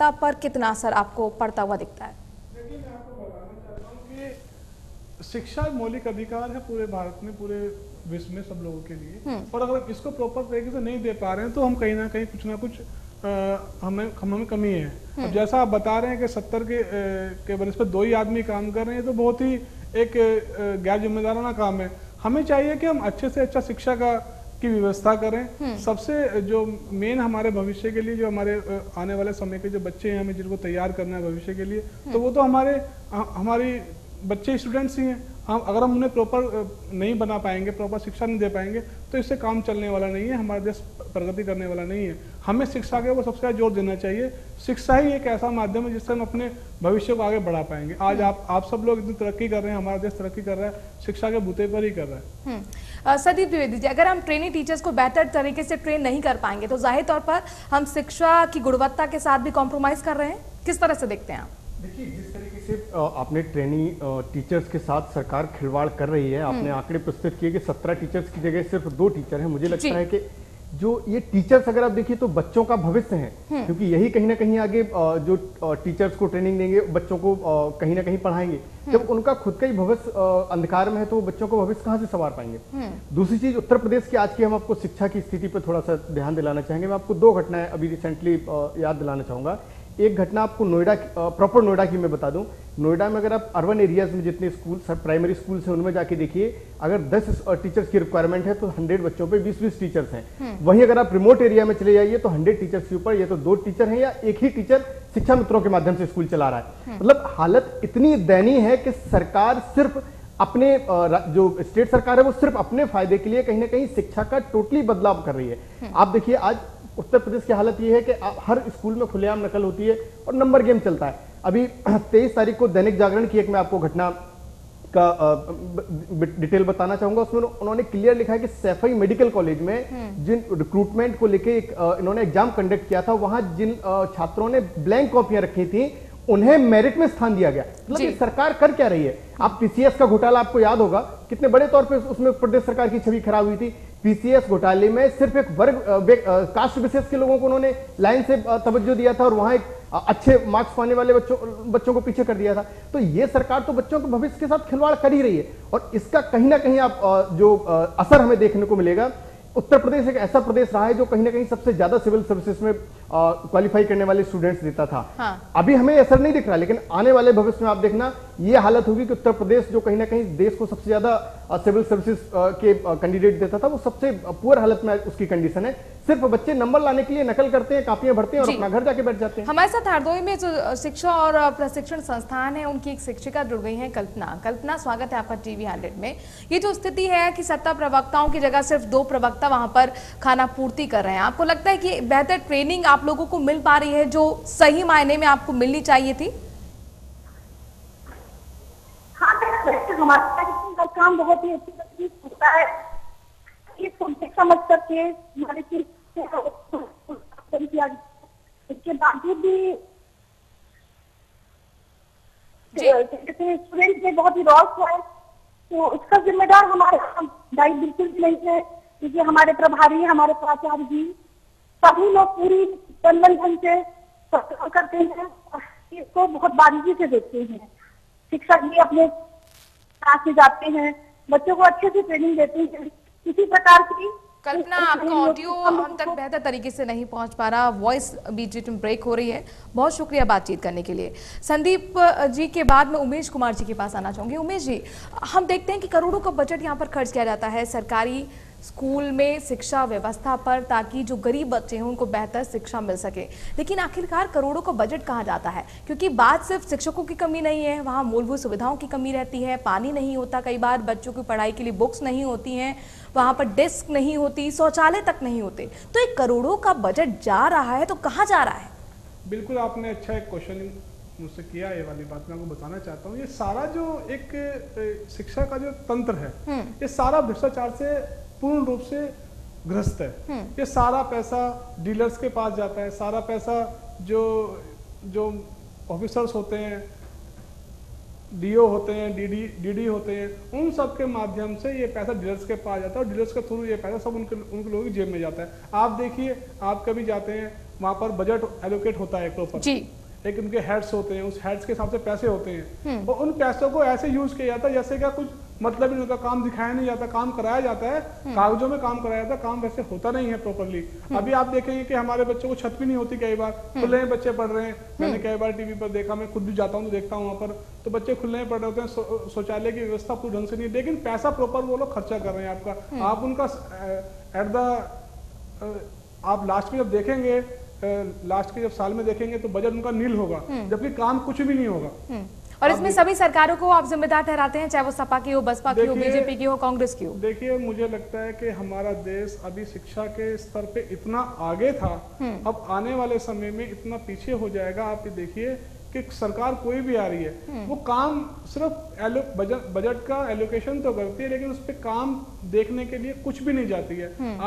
गुणवत्ता पर कितना असर आपको पड़ता हुआ दिखता है? देखिए, मैं आपको बताना चाहता हूँ कि शिक्षा मौलिक अधिकार है पूरे भारत में, पूरे विश्व में, सब लोगों के लिए। और अगर इसको प्रॉपर तरीके से नहीं दे पा रहे हैं तो हम कहीं ना कहीं कुछ ना कुछ हमें कमी है। अब जैसा आप बता रहे हैं कि 70 के बरस पे 2 ही आदमी काम कर रहे हैं, तो बहुत ही एक गैर जिम्मेदाराना काम है। हमें चाहिए कि हम अच्छे से अच्छा शिक्षा की व्यवस्था करें। सबसे जो मेन हमारे भविष्य के लिए, जो हमारे आने वाले समय के जो बच्चे हैं, हमें जिनको तैयार करना है भविष्य के लिए, तो वो तो हमारी बच्चे स्टूडेंट्स ही हैं। हम अगर हम उन्हें प्रॉपर नहीं बना पाएंगे, प्रॉपर शिक्षा नहीं दे पाएंगे, तो इससे काम चलने वाला नहीं है, हमारा देश प्रगति करने वाला नहीं है। हमें शिक्षा के ऊपर सबसे ज़्यादा जोर देना चाहिए। शिक्षा ही एक ऐसा माध्यम है जिससे हम अपने भविष्य को आगे बढ़ा पाएंगे। आज आप सब लोग इतनी तरक्की कर रहे हैं, हमारा देश तरक्की कर रहा है, शिक्षा के बूते पर ही कर रहा है। संदीप द्विवेदी जी, अगर हम ट्रेनिंग टीचर्स को बेहतर तरीके से ट्रेन नहीं कर पाएंगे तो जाहिर तौर पर हम शिक्षा की गुणवत्ता के साथ भी कॉम्प्रोमाइज कर रहे हैं। किस तरह से देखते हैं आप? देखिए, जिस तरीके से आपने ट्रेनिंग टीचर्स के साथ सरकार खिलवाड़ कर रही है, आपने आंकड़े प्रस्तुत किए कि 17 टीचर्स की जगह सिर्फ 2 टीचर हैं। मुझे लगता है कि जो ये टीचर्स अगर आप देखिए तो बच्चों का भविष्य है, क्योंकि यही कहीं ना कहीं आगे जो टीचर्स को ट्रेनिंग देंगे, बच्चों को कहीं ना कहीं पढ़ाएंगे। जब उनका खुद का ही भविष्य अंधकार में है तो वो बच्चों को भविष्य कहाँ से संवार पाएंगे। दूसरी चीज, उत्तर प्रदेश की आज की हम आपको शिक्षा की स्थिति पर थोड़ा सा ध्यान दिलाना चाहेंगे। मैं आपको 2 घटनाएं अभी रिसेंटली याद दिलाना चाहूंगा। एक घटना आपको नोएडा, प्रॉपर नोएडा की मैं बता दूं। नोएडा में अगर आप अर्बन एरियाज में जितने स्कूल, प्राइमरी स्कूल हैं, उनमें जाके देखिए, अगर 10 टीचर्स की रिक्वायरमेंट है तो 100 बच्चों पे 20-20 टीचर्स हैं। वहीं अगर आप रिमोट एरिया में चले जाइए तो 100 टीचर्स के ऊपर या तो 2 टीचर हैं या एक ही टीचर शिक्षा मित्रों के माध्यम से स्कूल चला रहा है। मतलब हालत इतनी दयनीय है कि सरकार सिर्फ अपने जो स्टेट सरकार है वो सिर्फ अपने फायदे के लिए कहीं ना कहीं शिक्षा का टोटली बदलाव कर रही है। आप देखिए, आज उत्तर प्रदेश की हालत यह है कि हर स्कूल में खुलेआम नकल होती है और नंबर गेम चलता है। अभी 23 तारीख को दैनिक जागरण की एक मैं आपको घटना का डिटेल बताना चाहूंगा। उसमें उन्होंने क्लियर लिखा है कि सैफई मेडिकल कॉलेज में जिन रिक्रूटमेंट को लेके इन्होंने एग्जाम कंडक्ट किया था, वहां जिन छात्रों ने ब्लैंक कॉपियां रखी थी उन्हें मेरिट में स्थान दिया गया। मतलब ये सरकार कर क्या रही है? आप पीसीएस का घोटाला आपको याद होगा, कितने बड़े तौर पे उसमें प्रदेश सरकार की छवि खराब हुई थी। पीसीएस घोटाले में सिर्फ एक वर्ग कास्ट विशेष के लोगों को उन्होंने लाइन से तवज्जो दिया था और वहां एक अच्छे मार्क्स पाने वाले बच्चों को पीछे कर दिया था। तो ये सरकार तो बच्चों के भविष्य के साथ खिलवाड़ कर ही रही है और इसका कहीं ना कहीं आप जो असर हमें देखने को मिलेगा। उत्तर प्रदेश एक ऐसा प्रदेश रहा है जो कहीं ना कहीं सबसे ज्यादा सिविल सर्विसेज में क्वालिफाई करने वाले स्टूडेंट्स देता था। अभी हमें असर नहीं दिख रहा, लेकिन आने वाले भविष्य में आप देखना ये हालत होगी कि उत्तर प्रदेश जो कहीं ना कहीं देश को सबसे ज्यादा सिविल सर्विसेज के कैंडिडेट देता था, वो सबसे पुअर हालत में उसकी कंडीशन है। सिर्फ बच्चे नंबर लाने के लिए नकल करते हैं, कापियां भरते हैं और अपना घर जाके बैठ जाते हैं। हमारे साथ हरदोई में जो शिक्षा और प्रशिक्षण संस्थान है, उनकी एक शिक्षिका जुड़ गई है, कल्पना, स्वागत है आपका टीवी 100 में। ये जो स्थिति है कि 17 प्रवक्ताओं की जगह सिर्फ 2 प्रवक्ता वहां पर खाना पूर्ति कर रहे हैं, आपको लगता है कि बेहतर ट्रेनिंग आप लोगों को मिल पा रही है जो सही मायने में आपको मिलनी चाहिए थी? हाँ, हमारा काम बहुत ही अच्छी होता है, समझ करके हमारे इसके बावजूद भी स्टूडेंट में बहुत ही रॉस है, तो उसका जिम्मेदार हमारा दायित्व बिल्कुल भी नहीं है, क्योंकि हमारे प्रभारी, हमारे प्राचार्य जी सभी लोग पूरी तन ढंग से करते हैं, इसको बहुत बारीकी से देखते हैं। शिक्षक भी अपने क्लास में जाते हैं, बच्चों को अच्छे से ट्रेनिंग देते हैं। किसी प्रकार की कल्पना, आपका ऑडियो हम तक बेहतर तरीके से नहीं पहुंच पा रहा, वॉइस बीच बीच में ब्रेक हो रही है। बहुत शुक्रिया बातचीत करने के लिए। संदीप जी के बाद में उमेश कुमार जी के पास आना चाहूंगी। उमेश जी, हम देखते हैं कि करोड़ों का बजट यहाँ पर खर्च किया जाता है सरकारी स्कूल में शिक्षा व्यवस्था पर, ताकि जो गरीब बच्चे हैं उनको बेहतर शिक्षा मिल सके, लेकिन आखिरकार करोड़ों का बजट कहाँ जाता है? क्योंकि बात सिर्फ शिक्षकों की कमी नहीं है, वहाँ मूलभूत सुविधाओं की कमी रहती है, पानी नहीं होता, कई बार बच्चों की पढ़ाई के लिए बुक्स नहीं होती हैं, वहाँ पर डेस्क नहीं होती, शौचालय तक नहीं होते। तो एक करोड़ों का बजट जा रहा है तो कहाँ जा रहा है? बिल्कुल, आपने अच्छा एक क्वेश्चन मुझसे किया। ये वाली बात मैं आपको बताना चाहता हूँ। ये सारा जो एक शिक्षा का जो तंत्र है, ये सारा भ्रष्टाचार से पूर्ण रूप से ग्रस्त है। ये सारा पैसा डीलर्स के पास जाता है, सारा पैसा जो ऑफिसर्स होते हैं, डीओ होते हैं, डीडी होते हैं, उन सब के माध्यम से ये पैसा डीलर्स के पास जाता है और डीलर्स के थ्रू ये पैसा सब उनके लोगों की जेब में जाता है। आप देखिए, आप कभी जाते हैं वहाँ पर बजट एलोकेट होता है प्रॉपर जी, एक उनके हेड्स होते हैं, उस हेड्स के हिसाब से पैसे होते हैं और उन पैसों को ऐसे यूज किया जाता है जैसे क्या कुछ मतलब ही नहीं होता, काम दिखाया नहीं जाता, काम कराया जाता है, कागजों में काम कराया जाता है, काम वैसे होता नहीं है प्रॉपरली। अभी आप देखेंगे कि हमारे बच्चों को छत भी नहीं होती, कई बार खुले में बच्चे पढ़ रहे हैं, मैंने कई बार टीवी पर देखा, मैं खुद भी जाता हूँ तो देखता हूँ वहाँ पर, तो बच्चे खुले में पढ़ रहे होते हैं, शौचालय की व्यवस्था पूरी ढंग से नहीं है, लेकिन पैसा प्रॉपर वो लोग खर्चा कर रहे हैं आपका। आप उनका एट द आप लास्ट में जब देखेंगे, लास्ट के जब साल में देखेंगे तो बजट उनका नील होगा, जबकि काम कुछ भी नहीं होगा। और इसमें सभी सरकारों को आप जिम्मेदार ठहराते हैं, चाहे वो सपा की हो, बसपा की हो, बीजेपी की हो, कांग्रेस की हो। देखिए, मुझे लगता है कि हमारा देश अभी शिक्षा के स्तर पे इतना आगे था, अब आने वाले समय में इतना पीछे हो जाएगा। आप ये देखिए कि सरकार कोई भी आ रही है, वो काम सिर्फ बजट का एलोकेशन तो करती है, लेकिन उस पर काम देखने के लिए कुछ भी नहीं जाती है।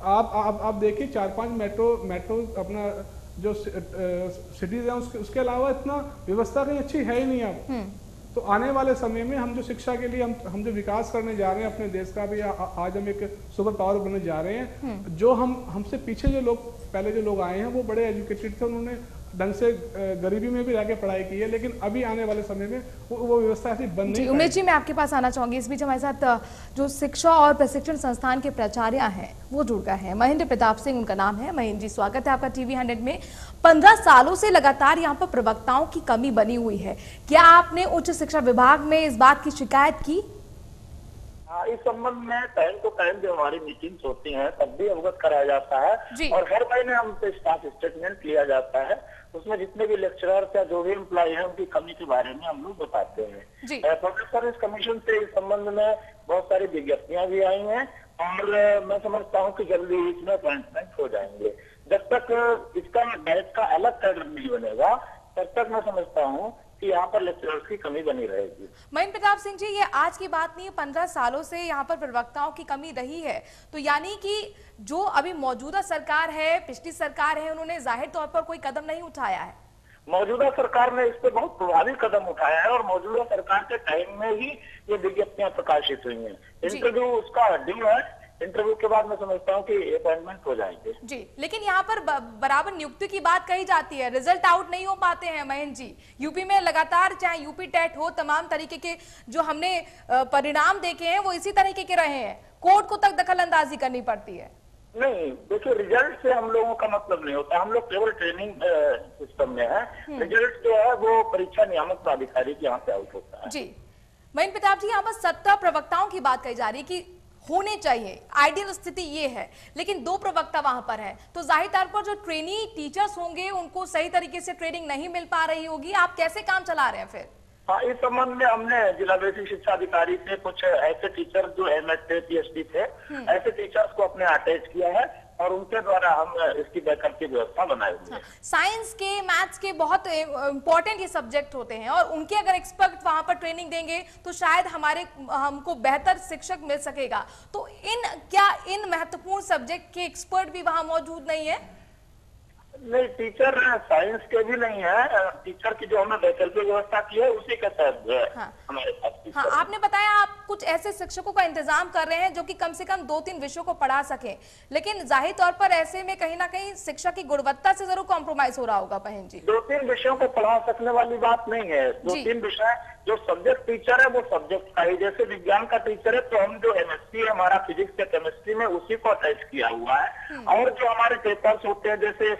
आप देखिए 4-5 मेट्रो अपना जो सिटीज है उसके अलावा इतना व्यवस्था कहीं अच्छी है ही नहीं। अब तो आने वाले समय में हम जो शिक्षा के लिए हम जो विकास करने जा रहे हैं अपने देश का भी, आज हम एक सुपर पावर बनने जा रहे हैं। जो हमसे पीछे जो लोग पहले जो लोग आए हैं वो बड़े एजुकेटेड थे, उन्होंने ढंग से गरीबी में भी रहकर पढ़ाई की है, लेकिन अभी आने वाले समय में वो व्यवस्था ऐसी बन नहीं। उमेश जी, मैं आपके पास आना चाहूंगी। इस बीच हमारे साथ जो शिक्षा और प्रशिक्षण संस्थान के प्राचार्य हैं वो जुड़ गए हैं। महेंद्र प्रताप सिंह उनका नाम है। महेंद्र जी, स्वागत है आपका टीवी 100 में। 15 सालों से लगातार यहाँ पर प्रवक्ताओं की कमी बनी हुई है, क्या आपने उच्च शिक्षा विभाग में इस बात की शिकायत की? इस संबंध में टाइम टू टाइम जो हमारी मीटिंग्स होती हैं तब भी अवगत कराया जाता है और हर महीने हमसे स्टाफ स्टेटमेंट लिया जाता है। उसमें जितने भी लेक्चरर्स या जो भी एम्प्लॉय हैं उनकी कमी के बारे में हम लोग बताते हैं। पब्लिक सर्विस कमीशन से इस संबंध में बहुत सारी विज्ञप्तियां भी आई हैं और मैं समझता हूं कि जल्दी इसमें अपॉइंटमेंट हो जाएंगे। जब तक इसका बैच का अलग कैडर नहीं बनेगा तब तक मैं समझता हूं कि यहाँ पर लेक्चरर्स की कमी बनी रहेगी। महेंद्र प्रताप सिंह जी, ये आज की बात नहीं है, 15 सालों से यहाँ पर प्रवक्ताओं की कमी रही है। तो यानी कि जो अभी मौजूदा सरकार है, पिछली सरकार है, उन्होंने जाहिर तौर पर कोई कदम नहीं उठाया है। मौजूदा सरकार ने इस पर बहुत प्रभावी कदम उठाया है और मौजूदा सरकार के टाइम में ही ये विज्ञप्तियां प्रकाशित हुई हैं। इंटरव्यू उसका ड्यू है, इंटरव्यू के बाद मैं समझता हूँ कि अपॉइंटमेंट हो जाएंगे। जी, लेकिन यहाँ पर बराबर नियुक्ति की बात कही जाती है, रिजल्ट आउट नहीं हो पाते हैं महेंद्र जी। यूपी में लगातार, चाहे यूपी टेट हो, तमाम तरीके के जो हमने परिणाम देखे हैं वो इसी तरीके के रहे हैं, कोर्ट को तक दखल अंदाजी करनी पड़ती है। नहीं, देखिए, रिजल्ट से हम लोगों का मतलब नहीं होता, हम लोग केवल ट्रेनिंग सिस्टम में है। रिजल्ट जो है वो परीक्षा नियामक प्राधिकारी के यहाँ से आउट होता है। जी, महेंद्र प्रताप जी, यहाँ पर 17 प्रवक्ताओं की बात कही जा रही है कि होने चाहिए, आइडियल स्थिति ये है, लेकिन 2 प्रवक्ता वहां पर है, तो जाहिर तौर पर जो ट्रेनी टीचर्स होंगे उनको सही तरीके से ट्रेनिंग नहीं मिल पा रही होगी। आप कैसे काम चला रहे हैं फिर? हाँ, इस संबंध में हमने जिला बेसिक शिक्षा अधिकारी से कुछ ऐसे टीचर जो एमएड थे, पीएचडी थे, ऐसे टीचर्स को अपने अटैच किया है और उनके द्वारा हम इसकी बैकअप की व्यवस्था बनाए हुए हैं। साइंस के, मैथ्स के बहुत इंपॉर्टेंट ये सब्जेक्ट होते हैं और उनके अगर एक्सपर्ट वहां पर ट्रेनिंग देंगे तो शायद हमको बेहतर शिक्षक मिल सकेगा। तो इन महत्वपूर्ण सब्जेक्ट के एक्सपर्ट भी वहां मौजूद नहीं है? नहीं, टीचर साइंस के भी नहीं है, टीचर की जो हमने वैकल्पिक व्यवस्था की है उसी के तहत जो है हमारे पास। हाँ, आपने बताया आप कुछ ऐसे शिक्षकों का इंतजाम कर रहे हैं जो कि कम से कम 2-3 विषयों को पढ़ा सकें, लेकिन जाहिर तौर पर ऐसे में कहीं ना कहीं शिक्षा की गुणवत्ता से जरूर कॉम्प्रोमाइज हो रहा होगा। बहन जी, 2-3 विषयों को पढ़ा सकने वाली बात नहीं है। 2-3 विषय, जो सब्जेक्ट टीचर है वो सब्जेक्ट का ही, जैसे विज्ञान का टीचर है तो हम जो एमएससी है हमारा फिजिक्स या केमिस्ट्री में, उसी को अटैच किया हुआ है। और जो हमारे पेपर्स होते हैं जैसे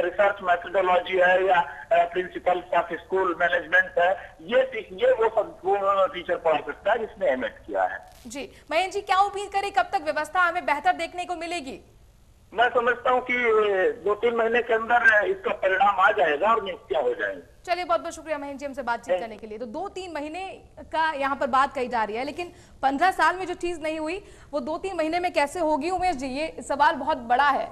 रिसर्च मेथोडोलॉजी है या प्रिंसिपल्स ऑफ स्कूल मैनेजमेंट है, ये वो सब टीचर पढ़ा सकता है जिसने एमएड किया है। जी, महेंद्र जी, क्या उम्मीद करें कब तक व्यवस्था हमें बेहतर देखने को मिलेगी? मैं समझता हूँ कि 2-3 महीने के अंदर इसका परिणाम आ जाएगा और नियुक्तियां हो जाएंगी। चलिए, बहुत बहुत शुक्रिया महेंद्र जी हमसे बातचीत करने के लिए। तो 2-3 महीने का यहाँ पर बात कही जा रही है, लेकिन 15 साल में जो चीज नहीं हुई वो 2-3 महीने में कैसे होगी? उमेश जी, ये सवाल बहुत बड़ा है।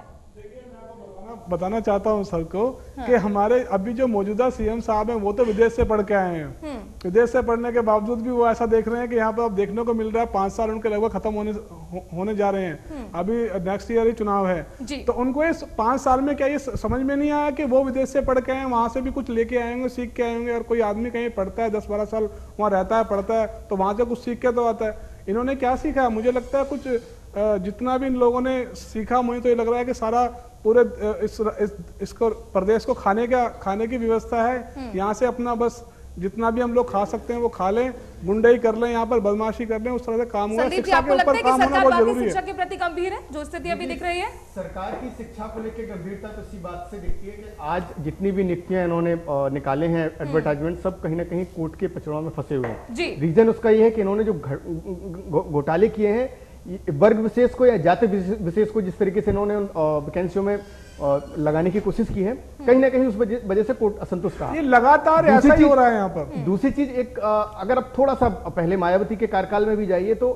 बताना चाहता हूँ सर को कि हमारे अभी जो मौजूदा सीएम साहब हैं वो तो विदेश से पढ़ के आए हैं। विदेश से पढ़ने के बावजूद भी वो ऐसा देख रहे हैं कि यहाँ पर अब देखने को मिल रहा है 5 साल उनके लगभग खत्म होने जा रहे हैं। अभी नेक्स्ट ईयर ही चुनाव है, तो उनको इस 5 साल में क्या ये समझ में नहीं आया कि वो विदेश से पढ़ के आए, वहां से भी कुछ लेके आएंगे, सीख के आएंगे। और कोई आदमी कहीं पढ़ता है 10-12 साल वहां रहता है, पढ़ता है, तो वहां से कुछ सीख के तो आता है। इन्होंने क्या सीखा? मुझे लगता है कुछ जितना भी इन लोगों ने सीखा, मुझे तो ये लग रहा है कि सारा पूरे इसको प्रदेश को खाने की व्यवस्था है। यहाँ से अपना बस जितना भी हम लोग खा सकते हैं वो खा लें, गुंडाई कर लें, यहाँ पर बदमाशी कर लें, उस तरह से काम हुआ। शिक्षा के ऊपर काम होना बहुत जरूरी है। शिक्षा के प्रति गंभीर है जो स्थिति अभी दिख रही है। सरकार की शिक्षा को लेकर गंभीरता तो इसी बात से दिखती है कि आज जितनी भी नियुक्तियां इन्होंने निकाले हैं एडवर्टाइजमेंट, सब कहीं ना कहीं कोर्ट के पचड़ों में फंसे हुए हैं। रीजन उसका ये है कि इन्होंने जो घोटाले किए हैं वर्ग विशेष को या जाति विशेष को जिस तरीके से इन्होंने वैकेंसियों में लगाने की कोशिश की है, कहीं ना कहीं उस वजह से कोर्ट असंतुष्ट रहा। ये लगातार ऐसा ही हो रहा है यहाँ पर। दूसरी चीज एक अगर आप थोड़ा सा पहले मायावती के कार्यकाल में भी जाइए तो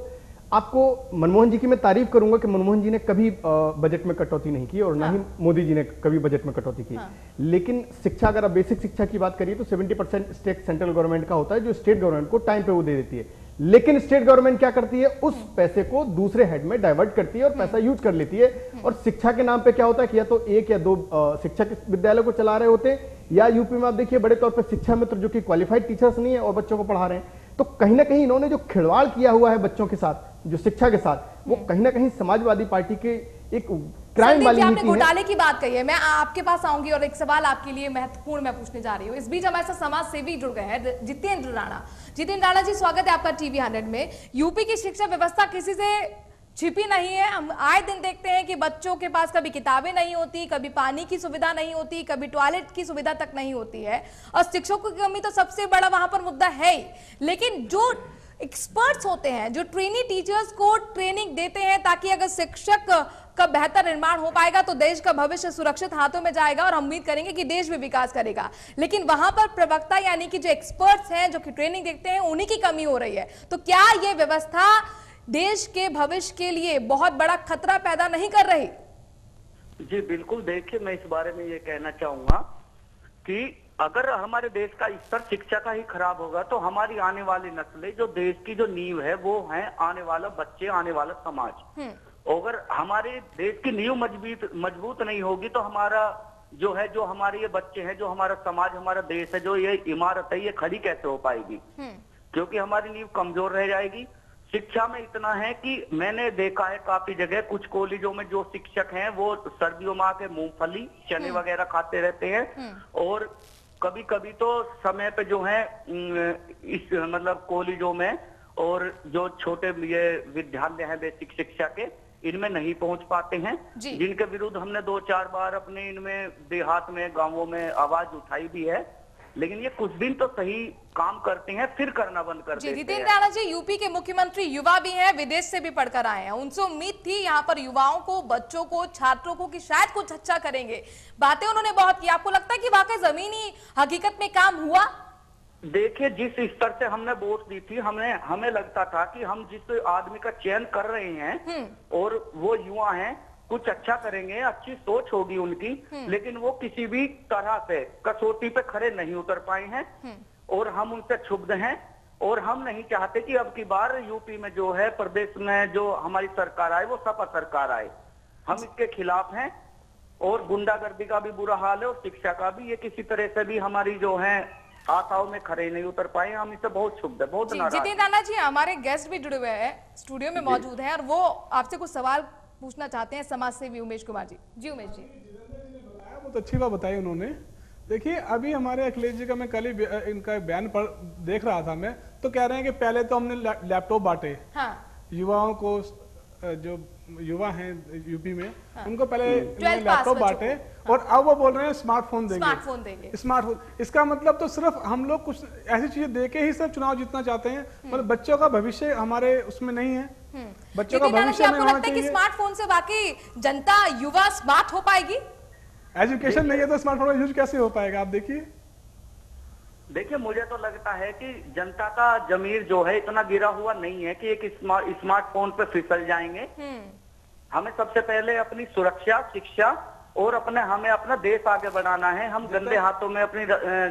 आपको मनमोहन जी की मैं तारीफ करूंगा कि मनमोहन जी ने कभी बजट में कटौती नहीं की और ना ही मोदी जी ने कभी बजट में कटौती की। लेकिन शिक्षा, अगर आप बेसिक शिक्षा की बात करिए तो 70% स्टेट सेंट्रल गवर्नमेंट का होता है जो स्टेट गवर्नमेंट को टाइम पे वो दे देती है। लेकिन स्टेट गवर्नमेंट क्या करती है, उस पैसे को दूसरे हेड में डाइवर्ट करती है और पैसा यूज कर लेती है। और शिक्षा के नाम पे क्या होता है कि या तो एक या दो शिक्षक विद्यालय को चला रहे होते हैं, या यूपी में आप देखिए बड़े तौर पर शिक्षा मित्र जो कि क्वालिफाइड टीचर्स नहीं है और बच्चों को पढ़ा रहे हैं। तो कहीं ना कहीं इन्होंने जो खिलवाड़ किया हुआ है बच्चों के साथ, जो शिक्षा के साथ, वो कहीं ना कहीं समाजवादी पार्टी के एक क्राइम वाली नीति है। घोटाले की बात कही है, मैं आपके पास आऊंगी और एक सवाल आपके लिए महत्वपूर्ण मैं पूछने जा रही हूँ। इस बीच हमारे साथ समाज सेवी जुड़ गए हैं, जितेंद्र राणा। जितेंद्र राणा जी, स्वागत है आपका टीवी 100 में। यूपी की शिक्षा व्यवस्था किसी से छिपी नहीं है। हम आए दिन देखते हैं कि बच्चों के पास कभी किताबें नहीं होती, कभी पानी की सुविधा नहीं होती, कभी टॉयलेट की सुविधा तक नहीं होती है, और शिक्षकों की कमी तो सबसे बड़ा वहां पर मुद्दा है ही। लेकिन जो एक्सपर्ट्स होते हैं, जो ट्रेनी टीचर्स को ट्रेनिंग देते हैं ताकि अगर शिक्षक का बेहतर निर्माण हो पाएगा तो देश का भविष्य सुरक्षित हाथों में जाएगा और हम उम्मीद करेंगे कि देश भी विकास करेगा। लेकिन वहां पर प्रवक्ता यानी कि जो एक्सपर्ट्स हैं, जो कि ट्रेनिंग देखते हैं, उन्हीं की कमी हो रही है। तो क्या यह व्यवस्था देश के भविष्य के लिए बहुत बड़ा खतरा पैदा नहीं कर रही? जी बिल्कुल। देखिए, मैं इस बारे में ये कहना चाहूंगा कि अगर हमारे देश का स्तर शिक्षा का ही खराब होगा तो हमारी आने वाली नस्लें, जो देश की जो नींव है, वो है आने वाला बच्चे, आने वाला समाज। अगर हमारे देश की नींव मजबूत नहीं होगी तो हमारा जो है, जो हमारे ये बच्चे हैं, जो हमारा समाज, हमारा देश है, जो ये इमारत है, ये खड़ी कैसे हो पाएगी? क्योंकि हमारी नींव कमजोर रह जाएगी। शिक्षा में इतना है कि मैंने देखा है काफी जगह, कुछ कॉलेजों में जो शिक्षक हैं वो सर्दियों में आके मूंगफली, चने वगैरह खाते रहते हैं, और कभी कभी तो समय पे जो है इस मतलब कॉलेजों में और जो छोटे ये विद्यालय हैं बेसिक शिक्षा के, इनमें नहीं पहुंच पाते हैं, जिनके विरुद्ध हमने 2-4 बार अपने इनमें देहात में, गांवों में आवाज उठाई भी है। लेकिन ये कुछ दिन तो सही काम करते हैं, फिर करना बंद कर देते हैं। जितेंद्र राणा जी, यूपी के मुख्यमंत्री युवा भी हैं, विदेश से भी पढ़कर आए हैं। उनसे उम्मीद थी यहाँ पर युवाओं को, बच्चों को, छात्रों को कि शायद कुछ अच्छा करेंगे। बातें उन्होंने बहुत की। आपको लगता है कि वाकई जमीनी हकीकत में काम हुआ? देखिए, जिस स्तर से हमने वोट दी थी, हमें लगता था कि हम जिस आदमी का चयन कर रहे हैं और वो युवा हैं, कुछ अच्छा करेंगे, अच्छी सोच होगी उनकी, लेकिन वो किसी भी तरह से कसौटी पे खड़े नहीं उतर पाए हैं और हम उनसे क्षुब्ध हैं। और हम नहीं चाहते कि अब की बार यूपी में जो है, प्रदेश में जो हमारी सरकार आए, वो सपा सरकार आए। हम इसके खिलाफ हैं और गुंडागर्दी का भी बुरा हाल है और शिक्षा का भी। ये किसी तरह से भी हमारी जो है आशाओं में खड़े नहीं उतर पाए। हम इससे बहुत क्षुब्ध है, बहुत नाराज। जितेंद्र राणा जी, हमारे गेस्ट भी जुड़े हुए हैं, स्टूडियो में मौजूद हैं और वो आपसे कुछ सवाल पूछना चाहते हैं, समाज सेवी उमेश कुमार जी। जी उमेश जी। बहुत अच्छी बात बताई उन्होंने। देखिए, अभी हमारे अखिलेश जी का मैं कल ही इनका बयान देख रहा था मैं, तो कह रहे हैं कि पहले तो हमने लैपटॉप बांटे युवाओं को, जो युवा हैं यूपी में, उनको पहले लैपटॉप बांटे और अब वो बोल रहे हैं स्मार्टफोन देंगे। स्मार्टफोन, इसका मतलब तो सिर्फ हम लोग कुछ ऐसी चीजें देके ही सिर्फ चुनाव जीतना चाहते हैं, मतलब बच्चों का भविष्य हमारे उसमें नहीं है। बच्चों का भविष्य में होना चाहिए। स्मार्टफोन से वाकई जनता, युवा स्मार्ट हो पाएगी? एजुकेशन नहीं है तो स्मार्टफोन का यूज कैसे हो पाएगा? आप देखिए, मुझे तो लगता है कि जनता का जमीर जो है इतना गिरा हुआ नहीं है कि एक स्मार्टफोन पे फिसल जाएंगे। हमें सबसे पहले अपनी सुरक्षा, शिक्षा और हमें अपना देश आगे बढ़ाना है। हम गंदे हाथों में अपनी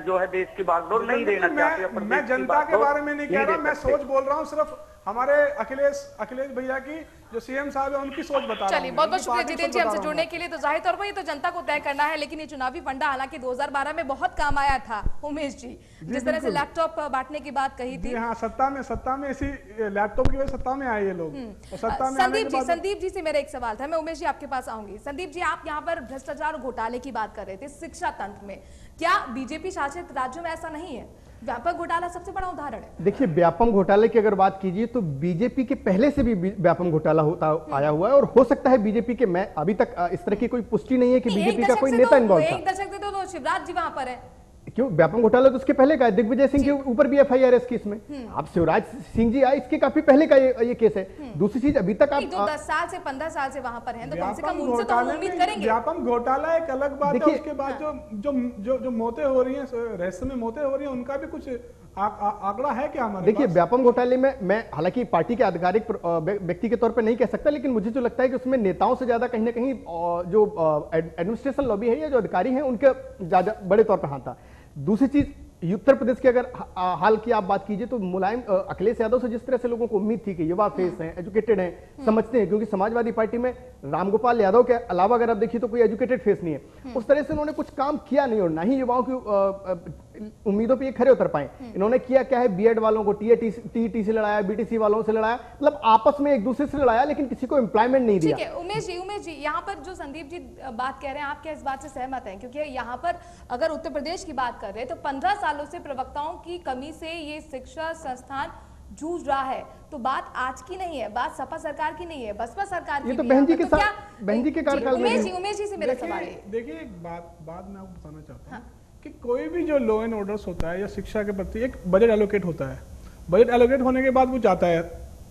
जो है देश की बागडोर नहीं देना चाहते। मैं जनता के बारे में नहीं कह रहा, मैं सोच बोल रहा हूँ। सिर्फ हमारे अखिलेश भैया की जो सीएम साहब है उनकी सोच बता रहा हूं। चलिए, बहुत बहुत शुक्रिया जितेंद्र जी हमसे जुड़ने के लिए। तो जाहिर तौर पर ये तो जनता को तय करना है, लेकिन ये चुनावी फंडा हालांकि 2012 में बहुत काम आया था उमेश जी, जिस तरह से लैपटॉप बांटने की बात कही थी। हाँ, सत्ता में इसी लैपटॉप की वजह सत्ता में आए ये लोग। संदीप जी से मेरा एक सवाल था, मैं उमेश जी आपके पास आऊंगी। संदीप जी, आप यहाँ पर भ्रष्टाचार और घोटाले की बात कर रहे थे शिक्षा तंत्र में, क्या बीजेपी शासित राज्यों में ऐसा नहीं है? व्यापक घोटाला सबसे बड़ा उदाहरण है। देखिए, व्यापम घोटाले की अगर बात कीजिए तो बीजेपी के पहले से भी व्यापम घोटाला होता आया हुआ है, और हो सकता है बीजेपी के, मैं अभी तक इस तरह की कोई पुष्टि नहीं है कि बीजेपी का कोई नेता इन्वॉल्व था। एक दशक से तो शिवराज जी वहां पर है। क्यों? व्यापम घोटाला तो उसके पहले का है, दिग्विजय सिंह के ऊपर भी एफआईआर है इस केस में। आप शिवराज सिंह जी आए, इसके काफी पहले का ये केस है। दूसरी चीज, अभी तक आप जो 10 साल से 15 साल से वहां पर हैं, तो कम से कम उनसे तो हम उम्मीद करेंगे। व्यापम घोटाला एक अलग बात है, उसके बाद जो मौतें हो रही हैं, रहस्य में मौतें हो रही हैं, उनका भी कुछ आंकड़ा है क्या हमारे? देखिए, व्यापम घोटाले में मैं हालांकि पार्टी के आधिकारिक व्यक्ति के तौर पर नहीं कह सकता, लेकिन मुझे जो लगता है कि उसमें नेताओं से ज्यादा कहीं ना कहीं जो एडमिनिस्ट्रेशन लॉबी है या जो अधिकारी हैं उनके ज्यादा बड़े तौर पर हाथ था। दूसरी चीज, उत्तर प्रदेश की अगर हाल की आप बात कीजिए तो मुलायम अखिलेश यादव से जिस तरह से लोगों को उम्मीद थी कि युवा फेस हैं, एजुकेटेड हैं, समझते हैं, क्योंकि समाजवादी पार्टी में रामगोपाल यादव के अलावा अगर आप देखिए तो कोई एजुकेटेड फेस नहीं है, उस तरह से उन्होंने कुछ काम किया नहीं और ना ही युवाओं की उम्मीदों पे ये खरे उतर पाए। इन्होंने किया क्या है, बीएड वालों को टीईटी से लड़ाया, बीटीसी वालों से लड़ाया, मतलब आपस में एक दूसरे से लड़ाया, लेकिन किसी को एम्प्लॉयमेंट नहीं दिया। ठीक है उमेश जी, यहाँ पर जो संदीप जी बात कह रहे हैं, आप क्या इस बात से सहमत हैं? क्योंकि यहाँ पर अगर उत्तर प्रदेश की बात कर रहे हैं तो 15 सालों से प्रवक्ताओं की कमी से ये शिक्षा संस्थान जूझ रहा है, तो बात आज की नहीं है, बात सपा सरकार की नहीं है, बसपा सरकार की। ये तो बहन जी के साथ, बहन जी के कार्यकाल में। उमेश जी से मेरा सवाल है, देखिए एक बात मैं आपको बताना चाहता हूँ कि कोई भी जो लॉ एंड ऑर्डर्स होता है या शिक्षा के प्रति एक बजट एलोकेट होता है, बजट एलोकेट होने के बाद वो जाता है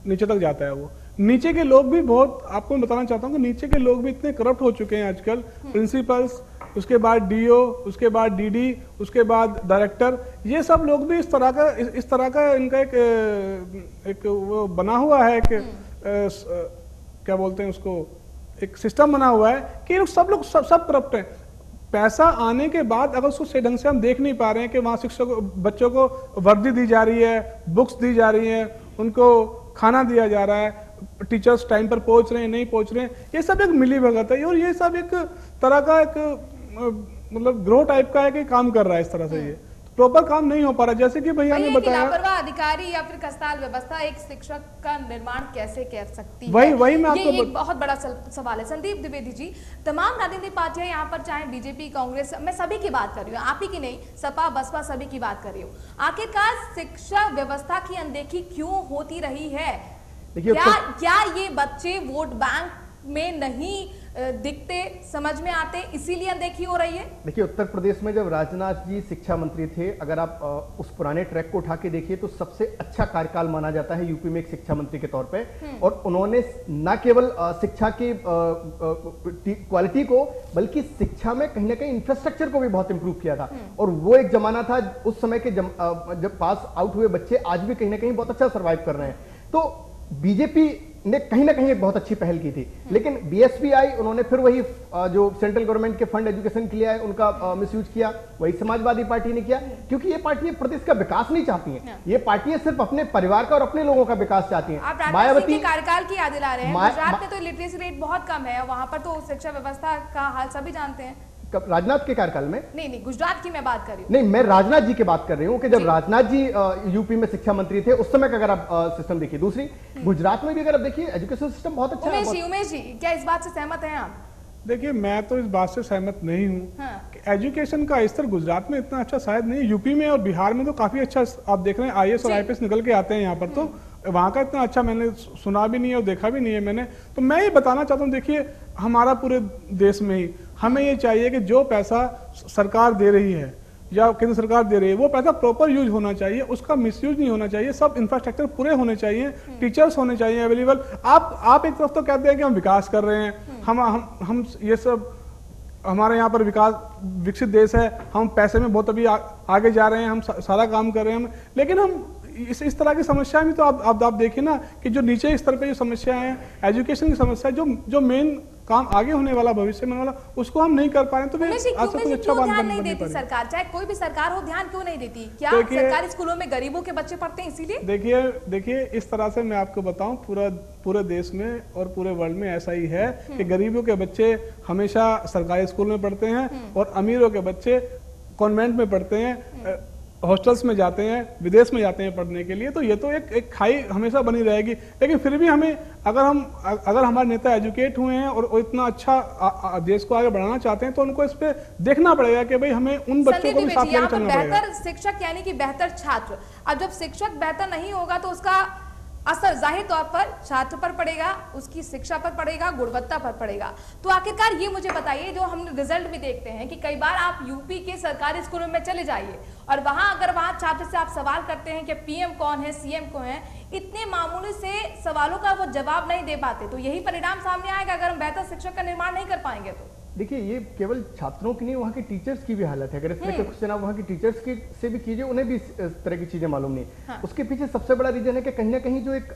नीचे तक जाता है। वो नीचे के लोग भी बहुत, आपको मैं बताना चाहता हूँ कि नीचे के लोग भी इतने करप्ट हो चुके हैं आजकल, प्रिंसिपल्स, उसके बाद डीओ, उसके बाद डीडी, उसके बाद डायरेक्टर, ये सब लोग भी इस तरह का इनका एक वो बना हुआ है, क्या बोलते हैं उसको, एक सिस्टम बना हुआ है कि सब करप्ट हैं। पैसा आने के बाद अगर उसको सही ढंग से हम देख नहीं पा रहे हैं कि वहाँ शिक्षकों बच्चों को वर्दी दी जा रही है, बुक्स दी जा रही है, उनको खाना दिया जा रहा है, टीचर्स टाइम पर पहुंच रहे हैं नहीं पहुंच रहे हैं, ये सब एक मिली भगत है और ये सब एक तरह का एक मतलब ग्रो टाइप का है कि काम कर रहा है इस तरह से। ये प्रॉपर काम नहीं हो पा रहा, जैसे कि भैया ने बताया। लापरवाह अधिकारी या फिर खस्ताल व्यवस्था एक शिक्षक का निर्माण कैसे कर सकती है? वही मैं आपको ये एक बहुत बड़ा सवाल है। संदीप द्विवेदी जी, तमाम राजनीतिक पार्टियां यहाँ पर, चाहे बीजेपी, कांग्रेस, मैं सभी की बात कर रही हूँ, आप ही की नहीं, सपा बसपा सभी की बात कर रही हूँ, आखिरकार शिक्षा व्यवस्था की अनदेखी क्यों होती रही है? क्या ये बच्चे वोट बैंक में नहीं दिखते, समझ में आते, इसीलिए अनदेखी हो रही है? देखिए, उत्तर प्रदेश में जब राजनाथ जी शिक्षा मंत्री थे, अगर आप उस पुराने ट्रैक को उठा के देखिए तो सबसे अच्छा कार्यकाल माना जाता है यूपी में एक शिक्षा मंत्री के तौर पे, और उन्होंने न केवल शिक्षा की क्वालिटी को बल्कि शिक्षा में कहीं ना कहीं इंफ्रास्ट्रक्चर को भी बहुत इंप्रूव किया था। और वो एक जमाना था उस समय के जब पास आउट हुए बच्चे आज भी कहीं ना कहीं बहुत अच्छा सर्वाइव कर रहे हैं। तो बीजेपी ने कहीं ना कहीं एक बहुत अच्छी पहल की थी, लेकिन बीएसपी आई, उन्होंने फिर वही जो सेंट्रल गवर्नमेंट के फंड एजुकेशन के लिए आए उनका मिसयूज किया, वही समाजवादी पार्टी ने किया, क्योंकि ये पार्टियां प्रदेश का विकास नहीं चाहती हैं, ये पार्टियां सिर्फ अपने परिवार का और अपने लोगों का विकास चाहती हैं। मायावती के कार्यकाल की याद दिला रहे हैं, गुजरात में तो लिटरेसी रेट बहुत कम है, वहां पर तो शिक्षा व्यवस्था का हाल सभी जानते हैं। राजनाथ के कार्यकाल में नहीं, गुजरात की मैं बात कर रही हूँ। नहीं, मैं राजनाथ जी की बात कर रही हूँ कि जब राजनाथ जी यूपी में शिक्षा मंत्री थे उस समय का अगर आप सिस्टम देखिए। दूसरी, गुजरात में भी अगर आप देखिए एजुकेशन सिस्टम बहुत अच्छा है। उमेश जी, क्या इस बात से सहमत हैं आप? देखिए, मैं तो इस बात से सहमत नहीं हूँ कि एजुकेशन का स्तर गुजरात में इतना अच्छा शायद नहीं, यूपी में और बिहार में तो काफी अच्छा आप देख रहे हैं, आईएएस और आईपीएस निकल के आते हैं यहाँ पर, तो वहाँ का इतना अच्छा मैंने सुना भी नहीं है और देखा भी नहीं है मैंने। तो मैं ये बताना चाहता हूँ, देखिए हमारा पूरे देश में ही हमें ये चाहिए कि जो पैसा सरकार दे रही है या केंद्र सरकार दे रही है वो पैसा प्रॉपर यूज होना चाहिए, उसका मिसयूज नहीं होना चाहिए, सब इंफ्रास्ट्रक्चर पूरे होने चाहिए, टीचर्स होने चाहिए अवेलेबल। आप एक तरफ तो कहते हैं कि हम विकास कर रहे हैं, हम ये सब हमारे यहाँ पर विकसित देश है, हम पैसे में बहुत अभी आगे जा रहे हैं, हम सारा काम कर रहे हैं, लेकिन हम इस तरह की समस्या भी तो आप देखिए ना कि जो नीचे स्तर पे जो समस्या है, एजुकेशन की समस्या, जो मेन काम आगे होने वाला, भविष्य में वाला, उसको हम नहीं कर पा रहे तो ध्यान नहीं देती सरकार, चाहे कोई भी सरकार हो, ध्यान क्यों नहीं देती? क्या सरकारी स्कूलों में गरीबों के बच्चे पढ़ते हैं इसीलिए? देखिए इस तरह से मैं आपको बताऊं, पूरे देश में और पूरे वर्ल्ड में ऐसा ही है कि गरीबों के बच्चे हमेशा सरकारी स्कूल में पढ़ते हैं और अमीरों के बच्चे कॉन्वेंट में पढ़ते हैं, हॉस्टल्स में जाते हैं, विदेश में जाते हैं पढ़ने के लिए। तो ये तो एक खाई हमेशा बनी रहेगी। लेकिन फिर भी हमें अगर हमारे नेता एजुकेट हुए हैं और इतना अच्छा देश को आगे बढ़ाना चाहते हैं तो उनको इस पे देखना पड़ेगा कि भाई हमें उन बच्चों को भी साथ लेकर चलना पड़ेगा। बेहतर शिक्षक यानी कि बेहतर छात्र। अब जब शिक्षक बेहतर नहीं होगा तो उसका असर जाहिर तौर पर छात्र पर पड़ेगा, उसकी शिक्षा पर पड़ेगा, गुणवत्ता पर पड़ेगा। तो आखिरकार ये मुझे बताइए, जो हम रिजल्ट भी देखते हैं कि कई बार आप यूपी के सरकारी स्कूलों में चले जाइए और अगर वहां छात्र से आप सवाल करते हैं कि पीएम कौन है, सीएम कौन है, इतने मामूली से सवालों का वो जवाब नहीं दे पाते। तो यही परिणाम सामने आएगा अगर हम बेहतर शिक्षक का निर्माण नहीं कर पाएंगे तो। देखिए, ये केवल छात्रों की नहीं, वहाँ के टीचर्स की भी हालत है। अगर इस तरह के क्वेश्चन आप वहाँ के टीचर्स की से भी कीजिए, उन्हें भी इस तरह की चीजें मालूम नहीं। हाँ। उसके पीछे सबसे बड़ा रीजन है कि कहीं ना कहीं जो एक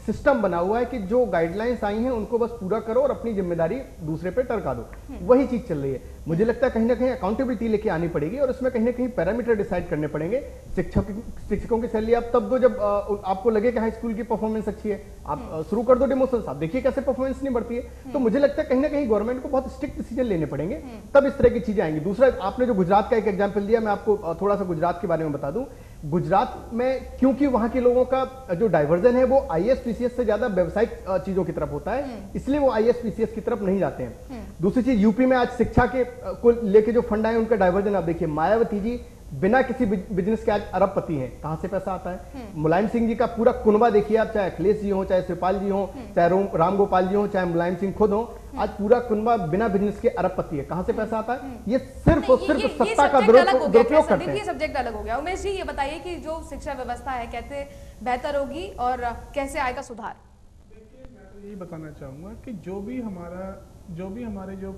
सिस्टम बना हुआ है कि जो गाइडलाइंस आई हैं उनको बस पूरा करो और अपनी जिम्मेदारी दूसरे पे टरका दो, वही चीज चल रही है। मुझे लगता है कहीं ना कहीं अकाउंटेबिलिटी लेके आनी पड़ेगी और उसमें कहीं ना कहीं पैरामीटर डिसाइड करने पड़ेंगे। शिक्षकों की सैलरी आप तब दो जब आपको लगे कि हाई स्कूल की परफॉर्मेंस अच्छी है, आप शुरू कर दो डिमोशन। आप देखिए कैसे परफॉर्मेंस नहीं बढ़ती है। तो मुझे लगता है कहीं ना कहीं गवर्नमेंट को बहुत स्ट्रिक्ट डिसीजन लेने पड़ेंगे, तब इस तरह की चीजें आएंगी। दूसरा, आपने जो गुजरात का एक एग्जांपल दिया, मैं आपको थोड़ा सा गुजरात के बारे में बता दूं। गुजरात में क्योंकि वहां के लोगों का जो डाइवर्जन है वो आईएएस पीसीएस से ज्यादा व्यवसायिक चीजों की तरफ होता है, इसलिए वो आईएएस पीसीएस की तरफ नहीं जाते हैं। दूसरी चीज, यूपी में आज शिक्षा के को लेके जो फंड आए उनका डाइवर्जन आप देखिए। मायावती जी बिना किसी बिजनेस के आज अरबपति हैं। कहां से पैसा आता है? मुलायम सिंह जी का पूरा कुनबा देखिए आप, चाहे अखिलेश जी हो, चाहे शिवपाल जी हो, चाहे राम गोपाल जी हो, चाहे मुलायम सिंह खुद हो, आज पूरा कुनबा बिना बिजनेस के अरबपति है। कहां से पैसा आता है? ये सिर्फ और सिर्फ सत्ता का दुरुपयोग करते हैं। ये सब्जेक्ट अलग हो गया। उमेश जी, ये बताइए कि जो शिक्षा व्यवस्था है कैसे बेहतर होगी और कैसे आएगा सुधार? देखिए, मैं तो यही बताना चाहूंगा कि जो भी हमारे जो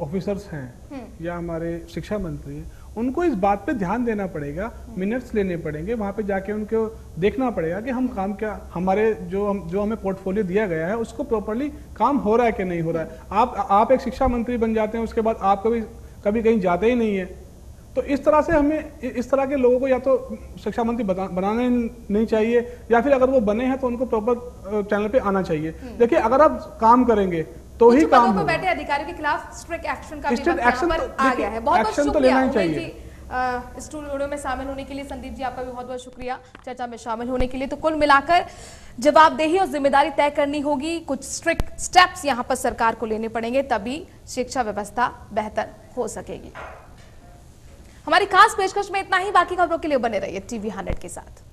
ऑफिसर्स हैं या हमारे शिक्षा मंत्री हैं, उनको इस बात पे ध्यान देना पड़ेगा, मिनट्स लेने पड़ेंगे, वहां पे जाके उनको देखना पड़ेगा कि हम काम क्या, हमारे जो हमें पोर्टफोलियो दिया गया है उसको प्रॉपर्ली काम हो रहा है कि नहीं हो रहा है। आप एक शिक्षा मंत्री बन जाते हैं, उसके बाद आप कभी कहीं जाते ही नहीं है। तो इस तरह से हमें इस तरह के लोगों को या तो शिक्षा मंत्री बनाने नहीं चाहिए, या फिर अगर वो बने हैं तो उनको प्रॉपर चैनल पे आना चाहिए। देखिए, अगर आप काम करेंगे तो ही काम होगा। बैठे अधिकारियों के खिलाफ स्ट्रिक्ट एक्शन का स्ट्रिक्ट एक्शन आ गया है। बहुत तो लेना ही चाहिए। स्टूडियो में शामिल होने के लिए संदीप जी आपका भी बहुत बहुत शुक्रिया, चर्चा में शामिल होने के लिए। तो कुल मिलाकर जवाबदेही और जिम्मेदारी तय करनी होगी, कुछ स्ट्रिक्ट स्टेप्स यहां पर सरकार को लेने पड़ेंगे, तभी शिक्षा व्यवस्था बेहतर हो सकेगी। हमारी खास पेशकश में इतना ही। बाकी खबरों के लिए बने रहिए टीवी 100 के साथ।